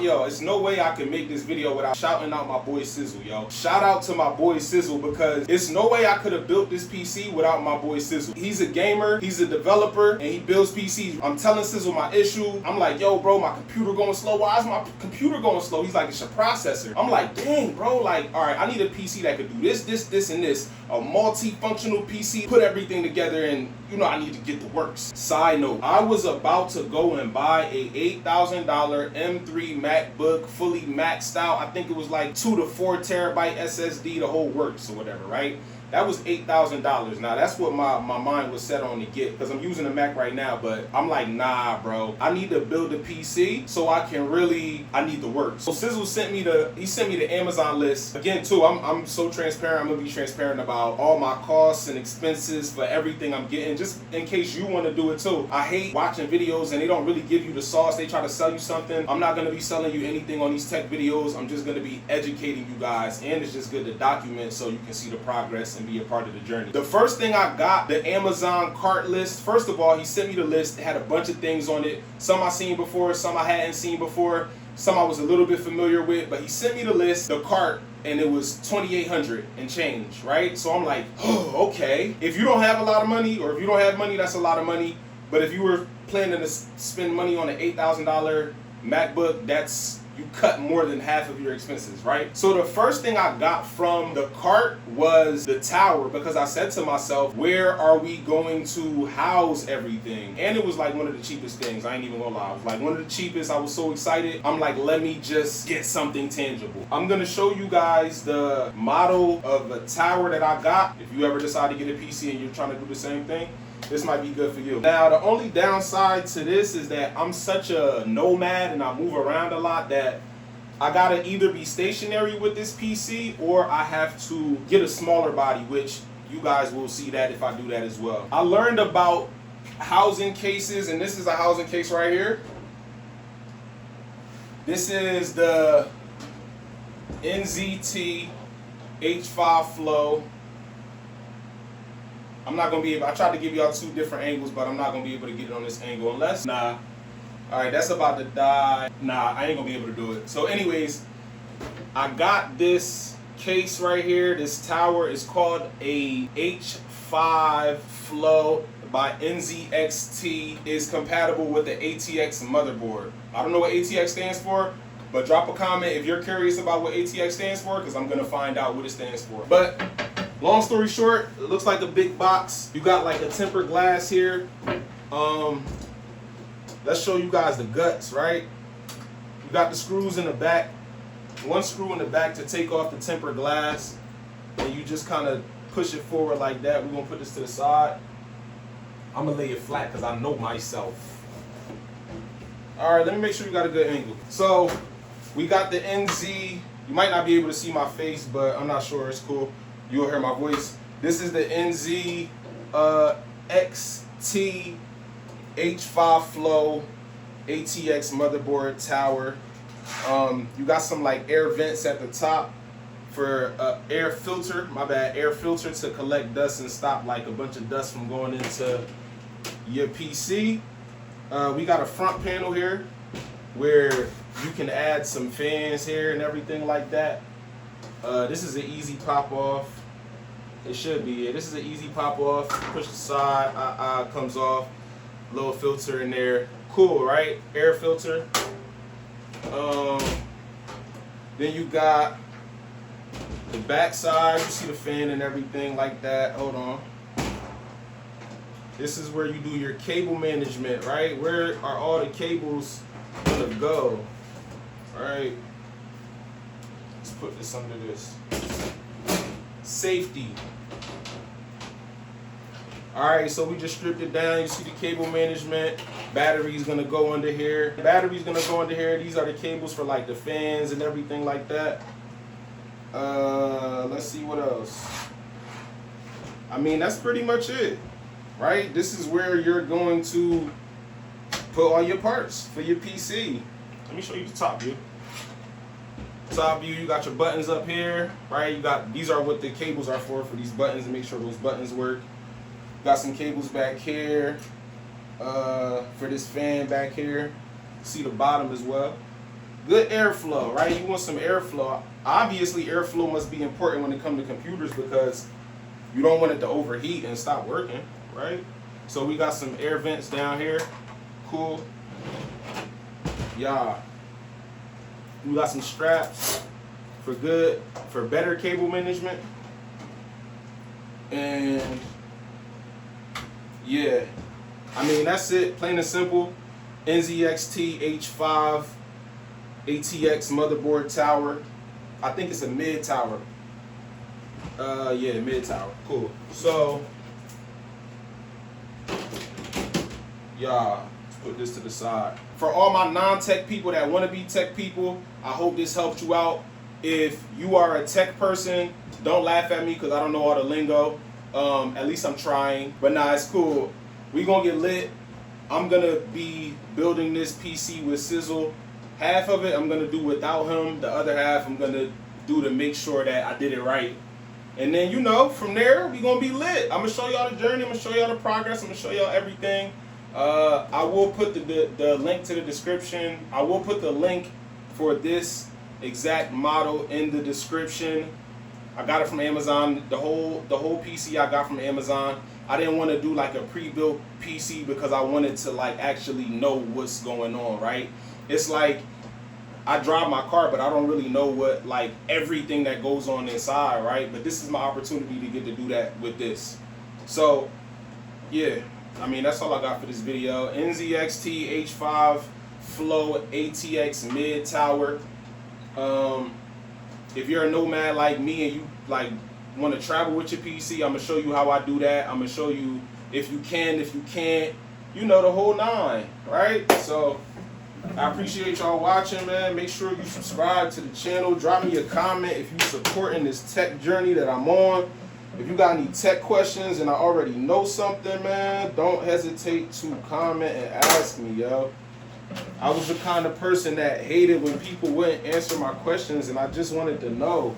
yo, it's no way I can make this video without shouting out my boy Sizzle, yo. Shout out to my boy Sizzle, because it's no way I could have built this PC without my boy Sizzle. He's a gamer, he's a developer, and he builds PCs. I'm telling Sizzle my issue. I'm like, yo, bro, my computer going slow. Why is my computer going slow? He's like, it's your processor. I'm like, dang, bro, like, all right, I need a PC that could do this, this, and this. A multi-functional PC, put everything together, and you know I need to get the works. Side note, I was about to go and buy a $8,000 M3 MacBook, fully maxed out. I think it was like 2 to 4 terabyte SSD, the whole works or whatever, right? That was $8,000. Now that's what my mind was set on to get, because I'm using a Mac right now, but I'm like, nah, bro. I need to build a PC so I need the work. So Sizzle sent me the Amazon list. Again, too, I'm so transparent. I'm gonna be transparent about all my costs and expenses for everything I'm getting, just in case you want to do it too. I hate watching videos and they don't really give you the sauce. They try to sell you something. I'm not gonna be selling you anything on these tech videos. I'm just gonna be educating you guys, and it's just good to document so you can see the progress and be a part of the journey. The first thing I got, the Amazon cart list. First of all, he sent me the list. It had a bunch of things on it. Some I seen before, some I hadn't seen before, some I was a little bit familiar with, but he sent me the list, the cart, and it was $2,800 and change, right? So I'm like, oh, okay. If you don't have a lot of money, or if you don't have money, that's a lot of money. But if you were planning to spend money on an $8,000 MacBook, you cut more than half of your expenses, right? So the first thing I got from the cart was the tower, because I said to myself, where are we going to house everything? And it was like one of the cheapest things. I ain't even gonna lie. It was like one of the cheapest. I was so excited. I'm like, let me just get something tangible. I'm gonna show you guys the model of the tower that I got. If you ever decide to get a PC and you're trying to do the same thing, this might be good for you. Now, the only downside to this is that I'm such a nomad and I move around a lot that I gotta either be stationary with this PC, or I have to get a smaller body, which you guys will see that if I do that as well. I learned about housing cases, and this is a housing case right here. This is the NZXT H5 Flow. I'm not gonna be able, I tried to give y'all 2 different angles, but I'm not gonna be able to get it on this angle unless, nah. All right, that's about to die. Nah, I ain't gonna be able to do it. So anyways, I got this case right here. This tower is called a H5 Flow by NZXT. Is compatible with the ATX motherboard. I don't know what ATX stands for, but drop a comment if you're curious about what ATX stands for, because I'm gonna find out what it stands for. But long story short, it looks like a big box. You got like a tempered glass here. Let's show you guys the guts, right? You got the screws in the back. One screw in the back to take off the tempered glass. And you just kind of push it forward like that. We're gonna put this to the side. I'm gonna lay it flat because I know myself. All right, let me make sure you got a good angle. So we got the NZ. You might not be able to see my face, but I'm not sure, it's cool. You'll hear my voice. This is the NZXT H5 Flow ATX motherboard tower. You got some like air vents at the top for air filter, air filter to collect dust and stop like a bunch of dust from going into your PC. We got a front panel here where you can add some fans here and everything like that. This is an easy pop off. It should be. This is an easy pop off. Push the side, comes off. Little filter in there. Cool, right? Air filter. Then you got the back side. You see the fan and everything like that. Hold on. This is where you do your cable management, right? Where are all the cables gonna go? All right. Let's put this under this. Safety. All right, so we just stripped it down. You see the cable management. Battery's gonna go under here. Battery's gonna go under here. These are the cables for like the fans and everything like that. Let's see what else. I mean, that's pretty much it, right? This is where you're going to put all your parts for your PC. Let me show you the top view. Top view, you got your buttons up here, right? You got, these are what the cables are for these buttons, to make sure those buttons work. Got some cables back here for this fan back here. See the bottom as well. good airflow, right? You want some airflow. Obviously, airflow must be important when it comes to computers because you don't want it to overheat and stop working, right? So we got some air vents down here. Cool. Yeah. We got some straps for better cable management. And yeah, I mean, that's it, plain and simple. NZXT H5 ATX motherboard tower. I think it's a mid tower. Yeah, mid tower. Cool. So, yeah, let's put this to the side. For all my non-tech people that want to be tech people, I hope this helped you out. If you are a tech person, don't laugh at me because I don't know all the lingo. At least I'm trying. But nah, it's cool. We gonna get lit. I'm gonna be building this PC with Sizzle. Half of it I'm gonna do without him. The other half I'm gonna do to make sure that I did it right. And then, you know, from there we gonna be lit. I'm gonna show y'all the journey. I'm gonna show y'all the progress. I'm gonna show y'all everything. I will put the link to the description. I will put the link for this exact model in the description. I got it from Amazon. The whole PC I got from Amazon. I didn't want to do like a pre-built PC because I wanted to like actually know what's going on, right? It's like I drive my car, but I don't really know what like everything that goes on inside, right? But this is my opportunity to get to do that with this. So yeah, I mean, that's all I got for this video. NZXT H5 Flow ATX mid tower. If you're a nomad like me and you like want to travel with your PC, I'm gonna show you how I do that. I'm gonna show you if you can, if you can't, you know, the whole nine, right? So I appreciate y'all watching, man. Make sure you subscribe to the channel. Drop me a comment if you're supporting this tech journey that I'm on. If you got any tech questions and I already know something, man, don't hesitate to comment and ask me, yo. I was the kind of person that hated when people wouldn't answer my questions and I just wanted to know.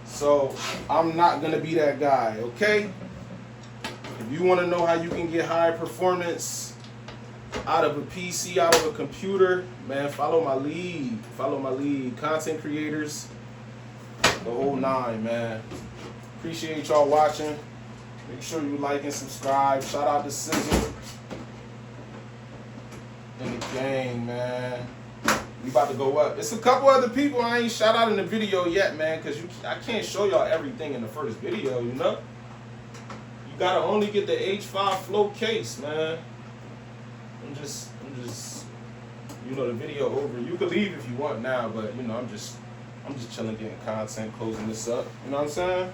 So I'm not gonna be that guy, okay? If you wanna know how you can get high performance out of a PC, out of a computer, man, follow my lead. Follow my lead. Content creators, the whole nine, man. Appreciate y'all watching. Make sure you like and subscribe. Shout out to Sizzle and the gang, man. We about to go up. It's a couple other people I ain't shout out in the video yet, man, because I can't show y'all everything in the first video, you know? You gotta only get the H5 Flow case, man. I'm just, you know, the video over. You can leave if you want now, but you know, I'm just chilling, getting content, closing this up. You know what I'm saying?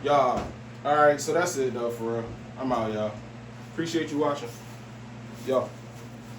Y'all. Alright, so that's it though, for real. I'm out, y'all. Appreciate you watching. Y'all.